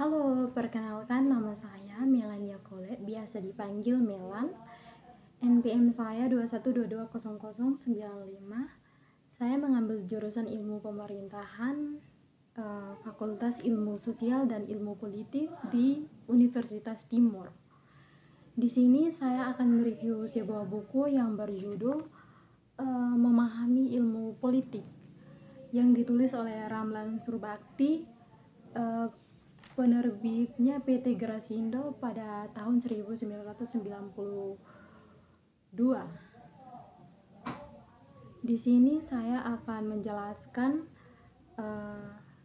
Halo, perkenalkan nama saya Melania Kole, biasa dipanggil Melan. NPM saya 21220095. Saya mengambil jurusan Ilmu Pemerintahan, Fakultas Ilmu Sosial dan Ilmu Politik di Universitas Timur. Di sini saya akan mereview sebuah buku yang berjudul Memahami Ilmu Politik yang ditulis oleh Ramlan Surbakti, penerbitnya PT Grasindo pada tahun 1992. Di sini saya akan menjelaskan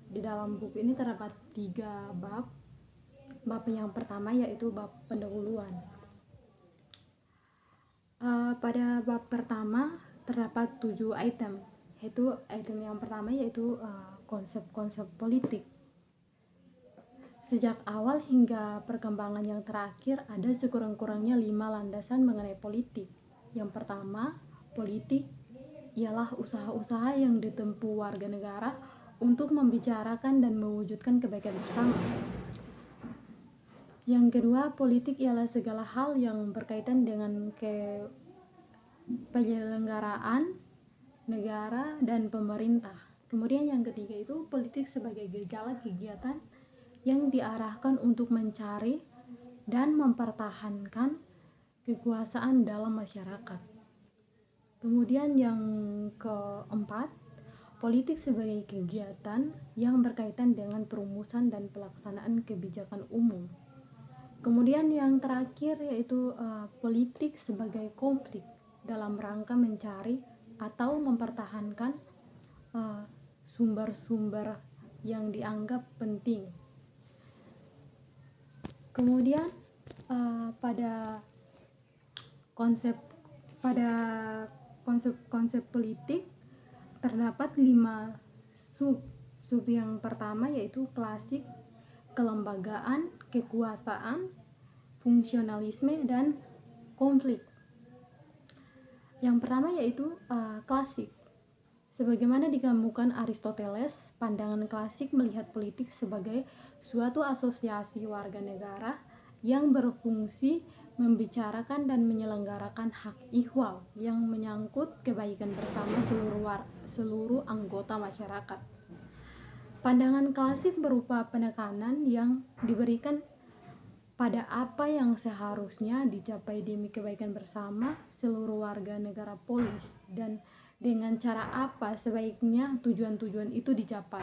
di dalam buku ini terdapat 3 bab. Bab yang pertama yaitu bab pendahuluan. Pada bab pertama terdapat 7 item. Yaitu item yang pertama yaitu konsep-konsep politik. Sejak awal hingga perkembangan yang terakhir ada sekurang-kurangnya 5 landasan mengenai politik. Yang pertama, politik ialah usaha-usaha yang ditempuh warga negara untuk membicarakan dan mewujudkan kebaikan bersama. Yang kedua, politik ialah segala hal yang berkaitan dengan penyelenggaraan negara dan pemerintah. Kemudian yang ketiga itu politik sebagai gejala kegiatan yang diarahkan untuk mencari dan mempertahankan kekuasaan dalam masyarakat. Kemudian yang keempat, politik sebagai kegiatan yang berkaitan dengan perumusan dan pelaksanaan kebijakan umum. Kemudian yang terakhir yaitu politik sebagai konflik dalam rangka mencari atau mempertahankan sumber-sumber yang dianggap penting. Kemudian pada konsep politik terdapat 5 sub. Sub yang pertama yaitu klasik, kelembagaan, kekuasaan, fungsionalisme, dan konflik. Yang pertama yaitu klasik. Sebagaimana dikemukakan Aristoteles, pandangan klasik melihat politik sebagai suatu asosiasi warga negara yang berfungsi membicarakan dan menyelenggarakan hak ihwal yang menyangkut kebaikan bersama seluruh anggota masyarakat. Pandangan klasik berupa penekanan yang diberikan pada apa yang seharusnya dicapai demi kebaikan bersama seluruh warga negara polis dan dengan cara apa sebaiknya tujuan-tujuan itu dicapai.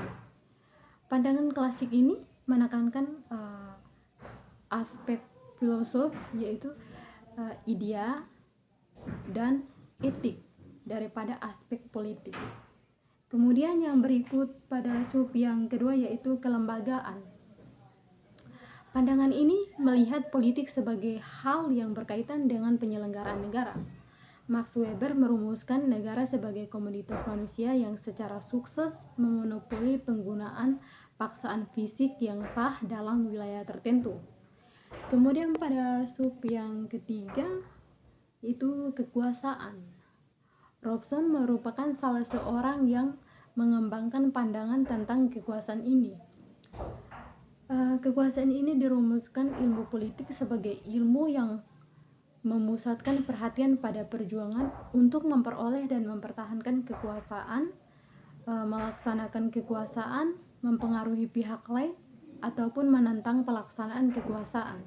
Pandangan klasik ini menekankan aspek filosof yaitu idea dan etik daripada aspek politik. Kemudian yang berikut pada sub yang kedua yaitu kelembagaan. Pandangan ini melihat politik sebagai hal yang berkaitan dengan penyelenggaraan negara. Max Weber merumuskan negara sebagai komunitas manusia yang secara sukses memonopoli penggunaan paksaan fisik yang sah dalam wilayah tertentu. Kemudian pada sub yang ketiga itu kekuasaan. Robson merupakan salah seorang yang mengembangkan pandangan tentang kekuasaan ini. Kekuasaan ini dirumuskan ilmu politik sebagai ilmu yang memusatkan perhatian pada perjuangan untuk memperoleh dan mempertahankan kekuasaan, melaksanakan kekuasaan, mempengaruhi pihak lain, ataupun menentang pelaksanaan kekuasaan.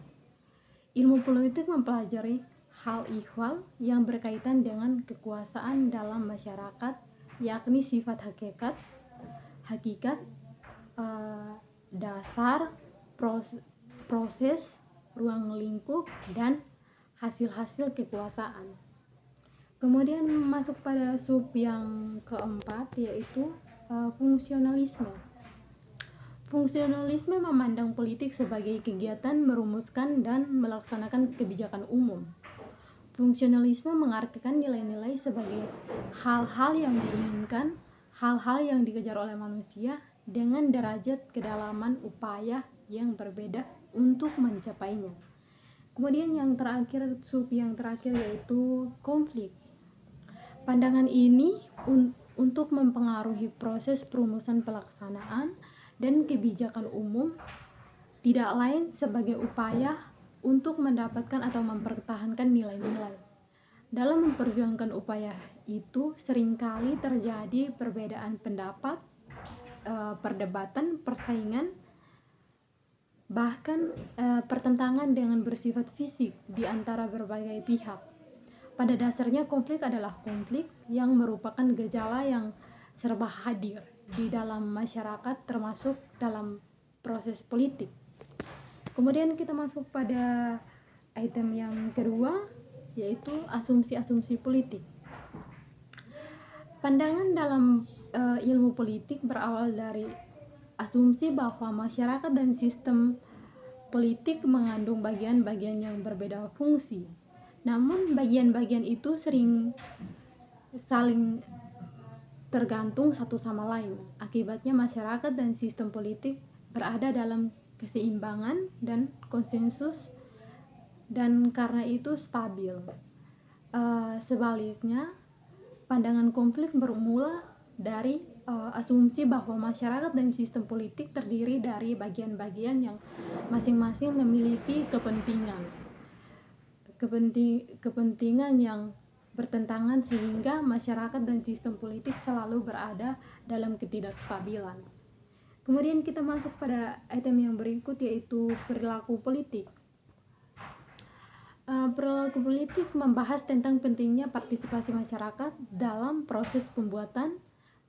Ilmu politik mempelajari hal ihwal yang berkaitan dengan kekuasaan dalam masyarakat, yakni sifat hakikat, dasar, proses, ruang lingkup, dan hasil-hasil kekuasaan. Kemudian masuk pada sub yang keempat yaitu fungsionalisme. Fungsionalisme memandang politik sebagai kegiatan merumuskan dan melaksanakan kebijakan umum. Fungsionalisme mengartikan nilai-nilai sebagai hal-hal yang diinginkan, hal-hal yang dikejar oleh manusia dengan derajat kedalaman upaya yang berbeda untuk mencapainya. Kemudian yang terakhir, sub yang terakhir yaitu konflik. Pandangan ini untuk mempengaruhi proses perumusan pelaksanaan dan kebijakan umum tidak lain sebagai upaya untuk mendapatkan atau mempertahankan nilai-nilai. Dalam memperjuangkan upaya itu seringkali terjadi perbedaan pendapat, perdebatan, persaingan, bahkan pertentangan dengan bersifat fisik di antara berbagai pihak. Pada dasarnya konflik adalah konflik yang merupakan gejala yang serba hadir di dalam masyarakat, termasuk dalam proses politik. Kemudian kita masuk pada item yang kedua, yaitu asumsi-asumsi politik. Pandangan dalam ilmu politik berawal dari asumsi bahwa masyarakat dan sistem politik mengandung bagian-bagian yang berbeda fungsi. Namun bagian-bagian itu sering saling tergantung satu sama lain. Akibatnya masyarakat dan sistem politik berada dalam keseimbangan dan konsensus, dan karena itu stabil. Sebaliknya, pandangan konflik bermula dari asumsi bahwa masyarakat dan sistem politik terdiri dari bagian-bagian yang masing-masing memiliki kepentingan yang bertentangan, sehingga masyarakat dan sistem politik selalu berada dalam ketidakstabilan. Kemudian kita masuk pada item yang berikut, yaitu perilaku politik. Perilaku politik membahas tentang pentingnya partisipasi masyarakat dalam proses pembuatan,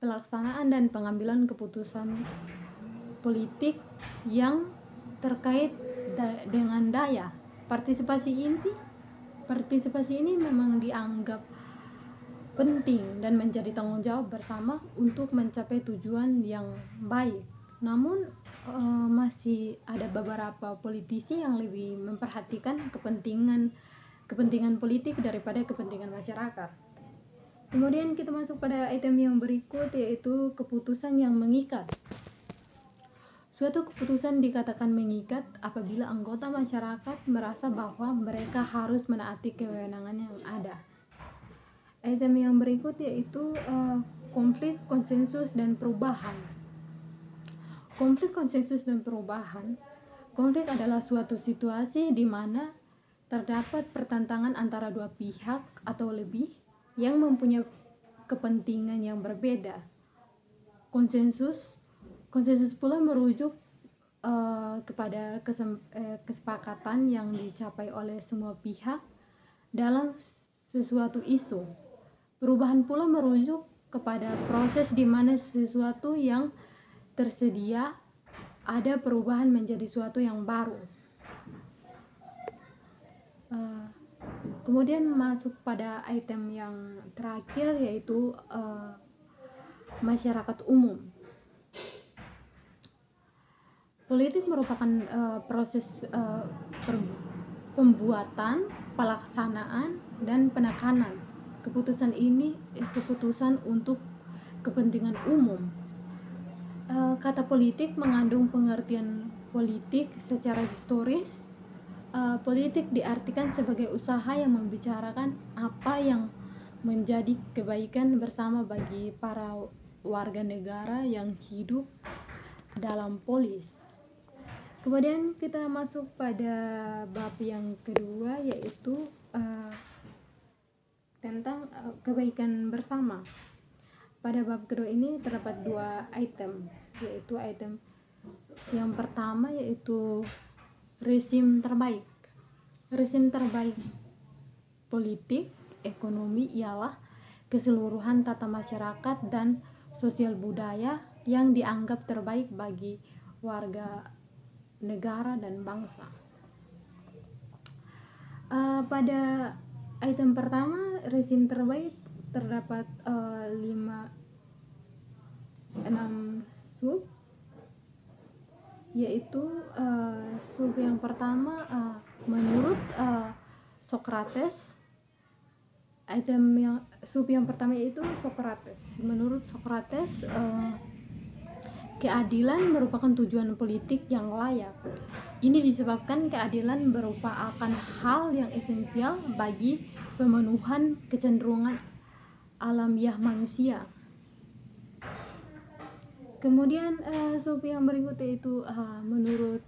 pelaksanaan, dan pengambilan keputusan politik yang terkait dengan daya. Partisipasi ini memang dianggap penting dan menjadi tanggung jawab bersama untuk mencapai tujuan yang baik. Namun masih ada beberapa politisi yang lebih memperhatikan kepentingan politik daripada kepentingan masyarakat. Kemudian kita masuk pada item yang berikut, yaitu keputusan yang mengikat. Suatu keputusan dikatakan mengikat apabila anggota masyarakat merasa bahwa mereka harus menaati kewenangan yang ada. Item yang berikut yaitu konflik, konsensus, dan perubahan. Konflik, konsensus, dan perubahan. Konflik adalah suatu situasi di mana terdapat pertentangan antara dua pihak atau lebih yang mempunyai kepentingan yang berbeda. Konsensus pula merujuk kepada kesepakatan yang dicapai oleh semua pihak dalam sesuatu isu. Perubahan pula merujuk kepada proses di mana sesuatu yang tersedia ada perubahan menjadi sesuatu yang baru. Kemudian masuk pada item yang terakhir, yaitu masyarakat umum. Politik merupakan proses pembuatan, pelaksanaan, dan penekanan keputusan untuk kepentingan umum. Kata politik mengandung pengertian politik secara historis. Politik diartikan sebagai usaha yang membicarakan apa yang menjadi kebaikan bersama bagi para warga negara yang hidup dalam polis. Kemudian kita masuk pada bab yang kedua, yaitu tentang kebaikan bersama. Pada bab kedua ini terdapat dua item, yaitu item yang pertama yaitu rezim terbaik. Rezim terbaik politik ekonomi ialah keseluruhan tata masyarakat dan sosial budaya yang dianggap terbaik bagi warga negara dan bangsa. Pada item pertama, rezim terbaik, terdapat 6 sub, yaitu sub yang pertama menurut Socrates. Sub yang pertama yaitu Socrates. Menurut Socrates, keadilan merupakan tujuan politik yang layak. Ini disebabkan keadilan merupakan hal yang esensial bagi pemenuhan kecenderungan alamiah manusia. Kemudian sub yang berikut yaitu menurut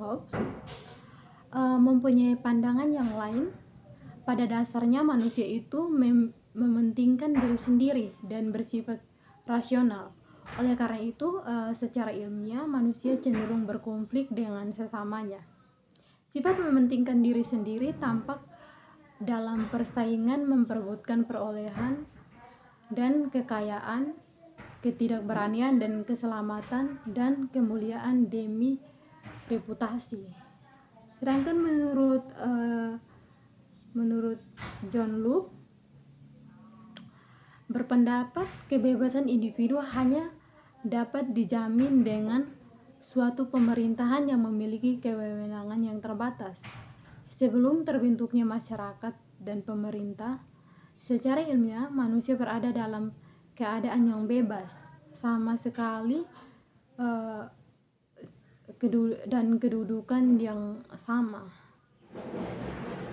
Hobbes mempunyai pandangan yang lain. Pada dasarnya manusia itu mementingkan diri sendiri dan bersifat rasional. Oleh karena itu, secara ilmiah manusia cenderung berkonflik dengan sesamanya. Sifat mementingkan diri sendiri tampak dalam persaingan memperebutkan perolehan dan kekayaan, ketidakberanian dan keselamatan, dan kemuliaan demi reputasi. Sedangkan menurut John Locke berpendapat kebebasan individu hanya dapat dijamin dengan suatu pemerintahan yang memiliki kewenangan yang terbatas. Sebelum terbentuknya masyarakat dan pemerintah, secara ilmiah manusia berada dalam keadaan yang bebas, sama sekali dan kedudukan yang sama.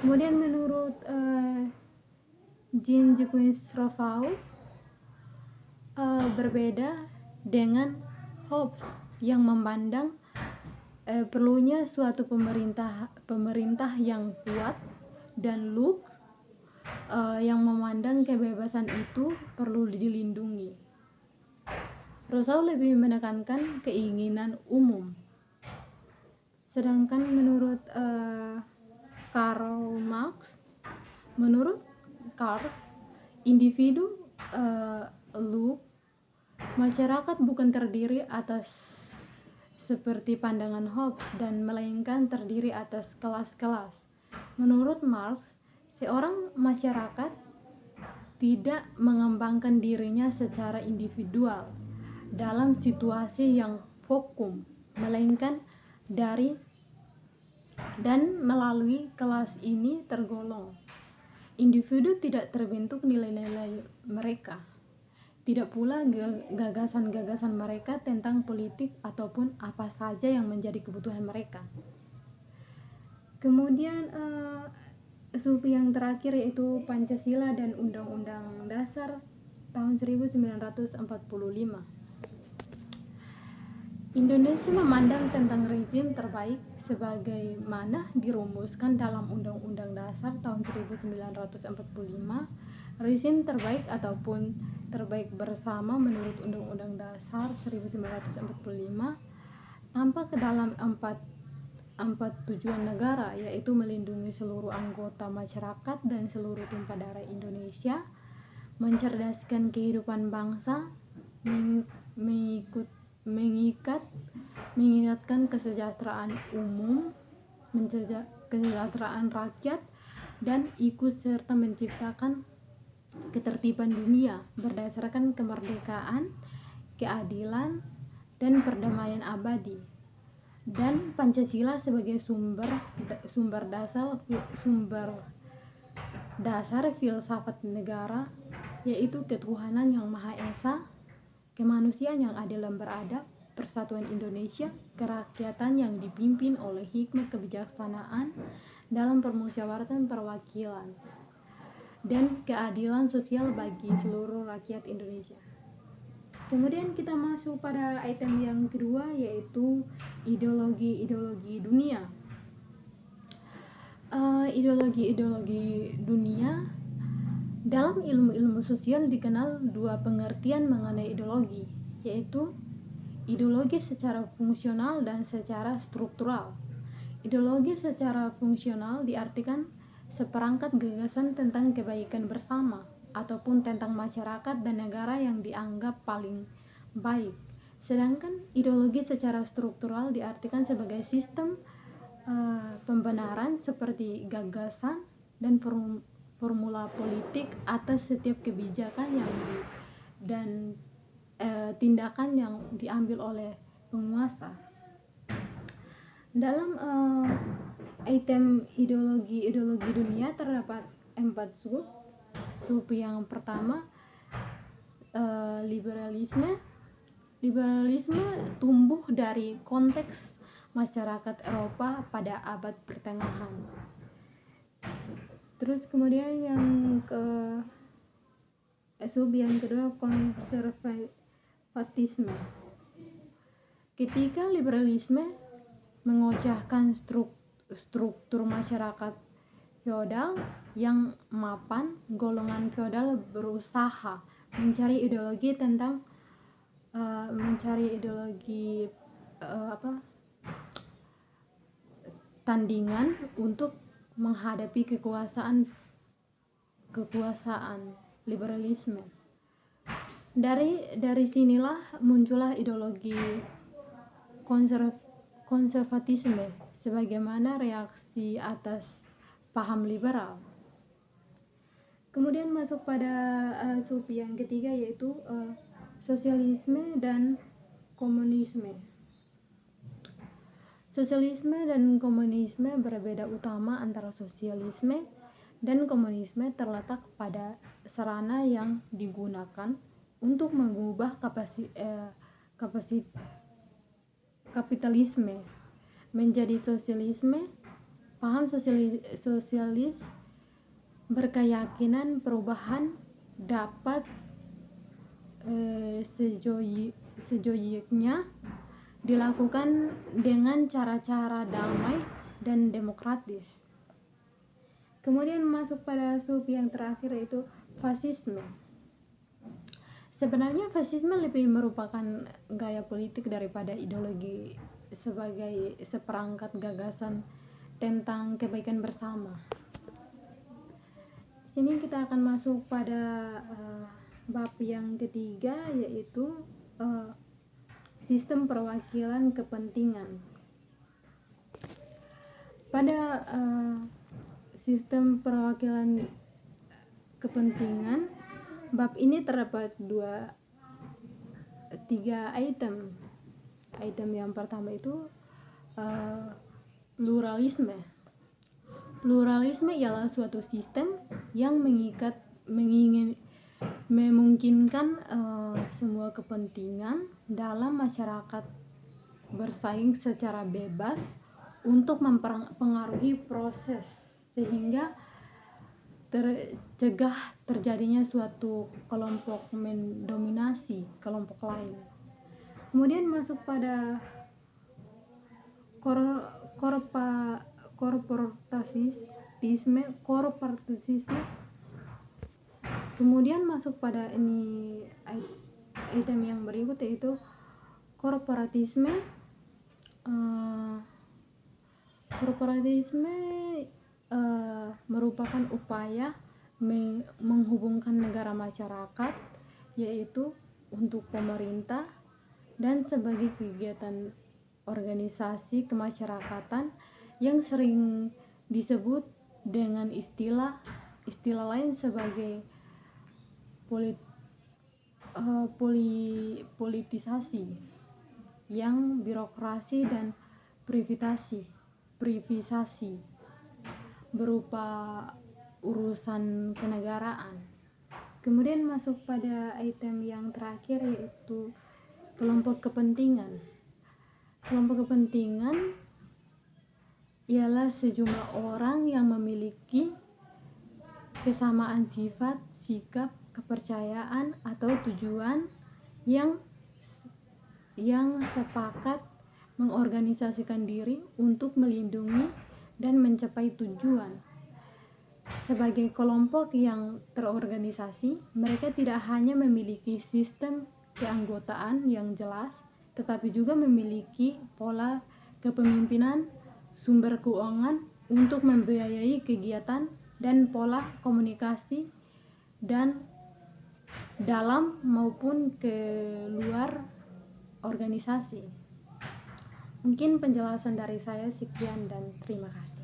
Kemudian menurut Jean-Jacques Rousseau berbeda dengan Hobbes yang memandang perlunya suatu pemerintah yang kuat, dan Locke yang memandang kebebasan itu perlu dilindungi. Rousseau lebih menekankan keinginan umum, sedangkan menurut Karl Marx, individu Locke, masyarakat bukan terdiri atas seperti pandangan Hobbes dan melainkan terdiri atas kelas-kelas. Menurut Marx, seorang masyarakat tidak mengembangkan dirinya secara individual dalam situasi yang vakum, melainkan dari dan melalui kelas ini tergolong. Individu tidak terbentuk nilai-nilai mereka, tidak pula gagasan-gagasan mereka tentang politik ataupun apa saja yang menjadi kebutuhan mereka. Kemudian sub yang terakhir yaitu Pancasila dan Undang-Undang Dasar tahun 1945. Indonesia memandang tentang rezim terbaik sebagaimana dirumuskan dalam Undang-Undang Dasar tahun 1945. Rezim terbaik ataupun terbaik bersama menurut Undang-Undang Dasar 1945 tampak ke dalam empat tujuan negara, yaitu melindungi seluruh anggota masyarakat dan seluruh tumpah darah Indonesia, mencerdaskan kehidupan bangsa, mengingatkan kesejahteraan umum, kesejahteraan rakyat, dan ikut serta menciptakan ketertiban dunia berdasarkan kemerdekaan, keadilan, dan perdamaian abadi. Dan Pancasila sebagai sumber dasar filsafat negara, yaitu ketuhanan yang Maha Esa, kemanusiaan yang adil dan beradab, persatuan Indonesia, kerakyatan yang dipimpin oleh hikmat kebijaksanaan dalam permusyawaratan perwakilan, dan keadilan sosial bagi seluruh rakyat Indonesia. Kemudian kita masuk pada item yang kedua, yaitu ideologi dunia. Ideologi dunia dalam ilmu sosial dikenal dua pengertian mengenai ideologi, yaitu ideologi secara fungsional dan secara struktural. Ideologi secara fungsional diartikan seperangkat gagasan tentang kebaikan bersama ataupun tentang masyarakat dan negara yang dianggap paling baik. Sedangkan ideologi secara struktural diartikan sebagai sistem pembenaran seperti gagasan dan formula politik atas setiap kebijakan dan tindakan yang diambil oleh penguasa. Dalam item ideologi dunia terdapat 4 sub. Sub yang pertama, liberalisme. Liberalisme tumbuh dari konteks masyarakat Eropa pada abad pertengahan. Terus kemudian yang sub yang kedua, konservatisme. Ketika liberalisme mengocehkan struktur masyarakat feodal yang mapan. Golongan feodal berusaha mencari ideologi tandingan untuk menghadapi kekuasaan liberalisme. Dari sinilah muncullah ideologi konservatisme sebagaimana reaksi atas paham liberal. Kemudian masuk pada sub yang ketiga, yaitu sosialisme dan komunisme. Sosialisme dan komunisme berbeda utama antara sosialisme dan komunisme terletak pada sarana yang digunakan untuk mengubah kapitalisme menjadi sosialisme. Paham sosialis berkeyakinan perubahan dapat sejoyiknya dilakukan dengan cara-cara damai dan demokratis. Kemudian masuk pada sub yang terakhir, yaitu fasisme. Sebenarnya fasisme lebih merupakan gaya politik daripada ideologi sebagai seperangkat gagasan tentang kebaikan bersama. Sini kita akan masuk pada bab yang ketiga, yaitu sistem perwakilan kepentingan. Pada sistem perwakilan kepentingan, bab ini terdapat tiga item. Item yang pertama itu pluralisme. Pluralisme ialah suatu sistem yang memungkinkan semua kepentingan dalam masyarakat bersaing secara bebas untuk mempengaruhi proses, sehingga tercegah terjadinya suatu kelompok mendominasi kelompok lain. Kemudian masuk pada korporatisme. Kemudian masuk pada item yang berikut, yaitu korporatisme. Korporatisme merupakan upaya menghubungkan negara masyarakat, yaitu untuk pemerintah dan sebagai kegiatan organisasi kemasyarakatan yang sering disebut dengan istilah lain sebagai politisasi, yang birokrasi dan privatisasi berupa urusan kenegaraan. Kemudian masuk pada item yang terakhir, yaitu kelompok kepentingan. Kelompok kepentingan ialah sejumlah orang yang memiliki kesamaan sifat, sikap, kepercayaan atau tujuan yang sepakat mengorganisasikan diri untuk melindungi dan mencapai tujuan. Sebagai kelompok yang terorganisasi, mereka tidak hanya memiliki sistem keanggotaan yang jelas, tetapi juga memiliki pola kepemimpinan, sumber keuangan untuk membiayai kegiatan, dan pola komunikasi dan dalam maupun keluar organisasi. Mungkin penjelasan dari saya sekian dan terima kasih.